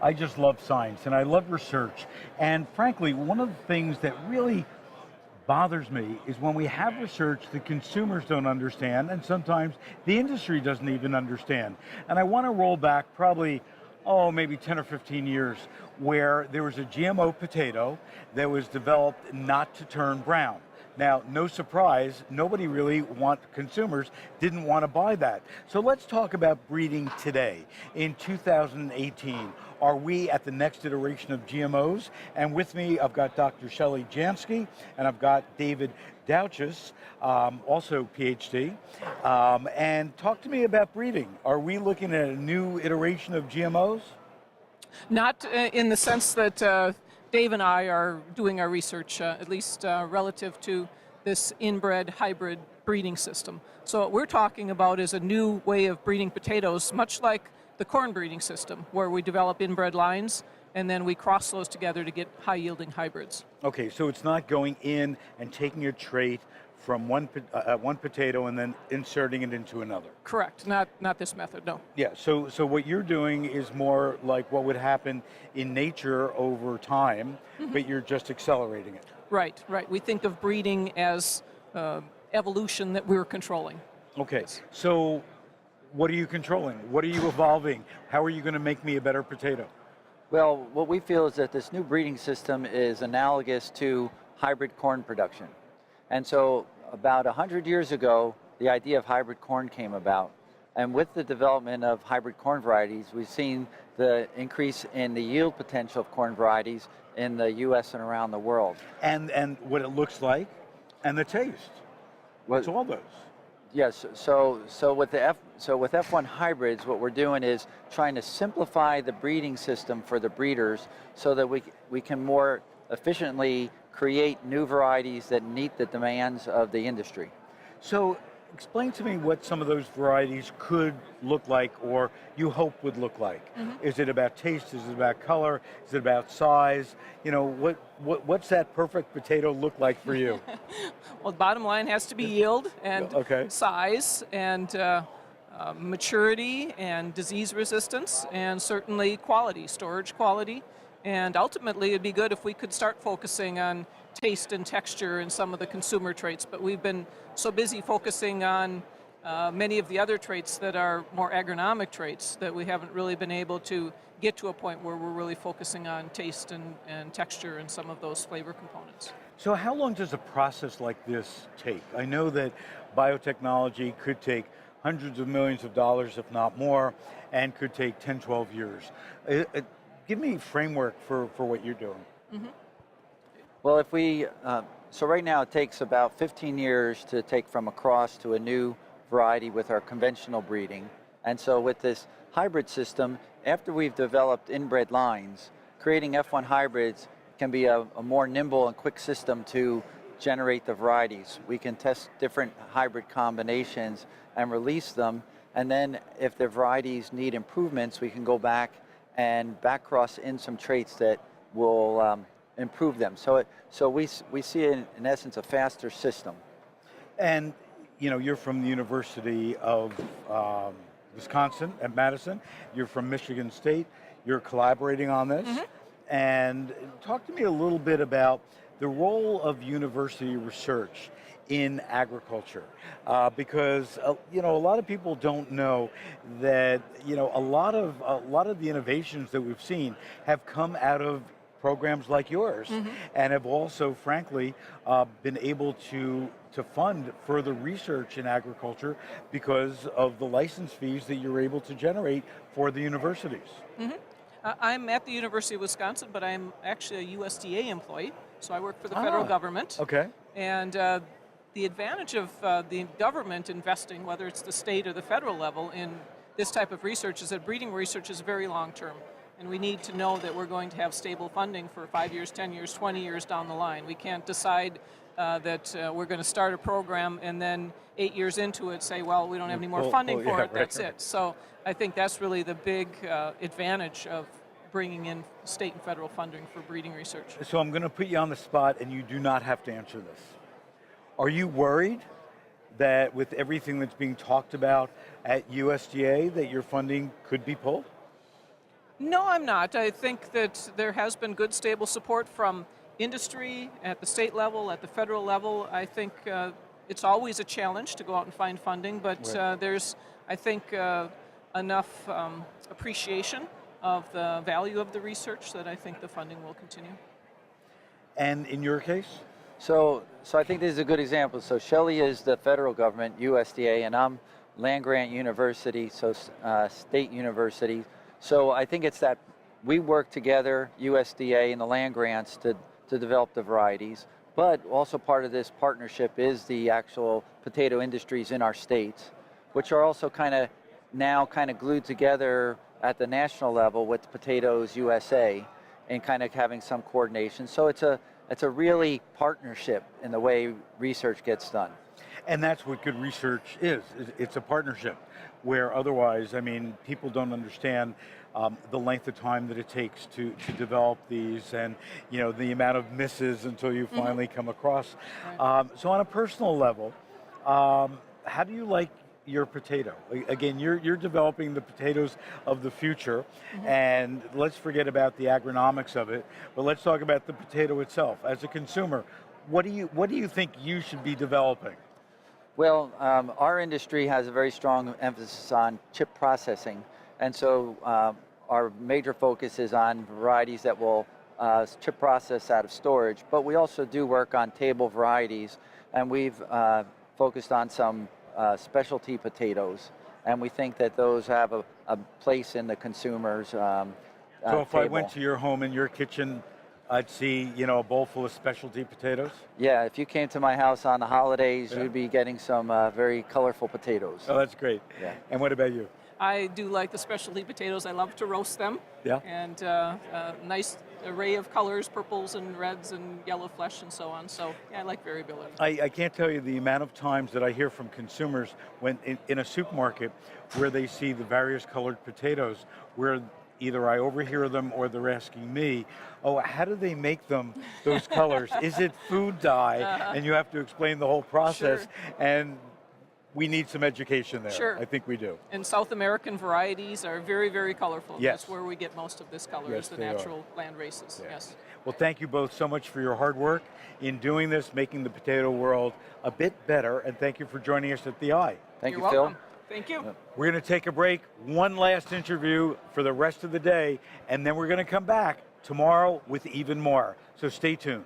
I just love science and I love research. And frankly, one of the things that really bothers me is when we have research that consumers don't understand and sometimes the industry doesn't even understand. And I want to roll back probably, maybe 10 or 15 years where there was a GMO potato that was developed not to turn brown. Now, no surprise, consumers didn't want to buy that. So let's talk about breeding today. In 2018, are we at the next iteration of GMOs? And with me, I've got Dr. Shelley Jansky, and I've got David Douches, also PhD. And talk to me about breeding. Are we looking at a new iteration of GMOs? Not in the sense that Dave and I are doing our research, at least relative to this inbred hybrid breeding system. So what we're talking about is a new way of breeding potatoes, much like the corn breeding system, where we develop inbred lines and then we cross those together to get high-yielding hybrids. Okay, so it's not going in and taking a trait from one potato and then inserting it into another. Correct, not this method, no. Yeah, so what you're doing is more like what would happen in nature over time, but you're just accelerating it. Right. We think of breeding as evolution that we're controlling. Okay, so what are you controlling? What are you evolving? How are you going to make me a better potato? Well, what we feel is that this new breeding system is analogous to hybrid corn production. And so about 100 years ago, the idea of hybrid corn came about. And with the development of hybrid corn varieties, we've seen the increase in the yield potential of corn varieties in the US and around the world. And what it looks like, and the taste. What's all those? Yes, so with F1 hybrids, what we're doing is trying to simplify the breeding system for the breeders so that we can more efficiently create new varieties that meet the demands of the industry. So explain to me what some of those varieties could look like or you hope would look like. Is it about taste? Is it about color? Is it about size? You know, what's that perfect potato look like for you? Well, the bottom line has to be yield and size and maturity and disease resistance and certainly quality, storage quality. And ultimately, it'd be good if we could start focusing on taste and texture and some of the consumer traits, but we've been so busy focusing on many of the other traits that are more agronomic traits that we haven't really been able to get to a point where we're really focusing on taste and texture and some of those flavor components. So how long does a process like this take? I know that biotechnology could take hundreds of millions of dollars, if not more, and could take 10, 12 years. Give me a framework for what you're doing. Well, so right now it takes about 15 years to take from a cross to a new variety with our conventional breeding. And so with this hybrid system, after we've developed inbred lines, creating F1 hybrids can be a more nimble and quick system to generate the varieties. We can test different hybrid combinations and release them. And then if the varieties need improvements, we can go back and back cross in some traits that will improve them. So we see in essence a faster system. And you know, you're from the University of Wisconsin-Madison. You're from Michigan State. You're collaborating on this. And talk to me a little bit about the role of university research in agriculture, because you know, a lot of people don't know that, you know, a lot of the innovations that we've seen have come out of programs like yours, and have also, frankly, been able to fund further research in agriculture because of the license fees that you're able to generate for the universities. I'm at the University of Wisconsin, but I'm actually a USDA employee, so I work for the federal government. Okay. And the advantage of the government investing, whether it's the state or the federal level, in this type of research is that breeding research is very long term. And we need to know that we're going to have stable funding for 5 years, 10 years, 20 years down the line. We can't decide that we're going to start a program and then 8 years into it say, well, we don't have any more funding for it, that's it. So I think that's really the big advantage of bringing in state and federal funding for breeding research. So I'm going to put you on the spot and you do not have to answer this. Are you worried that with everything that's being talked about at USDA that your funding could be pulled? No, I'm not. I think that there has been good, stable support from industry at the state level, at the federal level. I think it's always a challenge to go out and find funding, but there's, I think, enough appreciation of the value of the research that I think the funding will continue. And in your case? So I think this is a good example. So Shelley is the federal government, USDA, and I'm land-grant university, so state university. So I think it's that we work together, USDA and the land grants, to develop the varieties. But also part of this partnership is the actual potato industries in our states, which are also now glued together at the national level with Potatoes USA and kind of having some coordination. So it's a really partnership in the way research gets done. And that's what good research is. It's a partnership, where otherwise, I mean, people don't understand the length of time that it takes to develop these, and the amount of misses until you finally come across. Right. So on a personal level, how do you like your potato? Again, you're developing the potatoes of the future, and let's forget about the agronomics of it, but let's talk about the potato itself. As a consumer, what do you think you should be developing? Well, our industry has a very strong emphasis on chip processing, and so our major focus is on varieties that will chip process out of storage, but we also do work on table varieties, and we've focused on some specialty potatoes, and we think that those have a place in the consumer's So if table. I went to your home, in your kitchen, I'd see, a bowl full of specialty potatoes? Yeah, if you came to my house on the holidays, you'd be getting some very colorful potatoes. Oh, that's great. Yeah. And what about you? I do like the specialty potatoes. I love to roast them. Yeah. And a nice array of colors, purples and reds and yellow flesh and so on. So yeah, I like variability. I can't tell you the amount of times that I hear from consumers when in a supermarket where they see the various colored potatoes, where either I overhear them or they're asking me, oh, how do they make them those colors? Is it food dye? And you have to explain the whole process. Sure. And we need some education there. Sure. I think we do. And South American varieties are very, very colorful. Yes. That's where we get most of this color, Yes, is the they natural land races. Yeah. Yes. Well, thank you both so much for your hard work in doing this, making the potato world a bit better, and thank you for joining us at the Eye. Thank You're you, Phil. welcome. Thank you. We're going to take a break, one last interview for the rest of the day, and then we're going to come back tomorrow with even more. So stay tuned.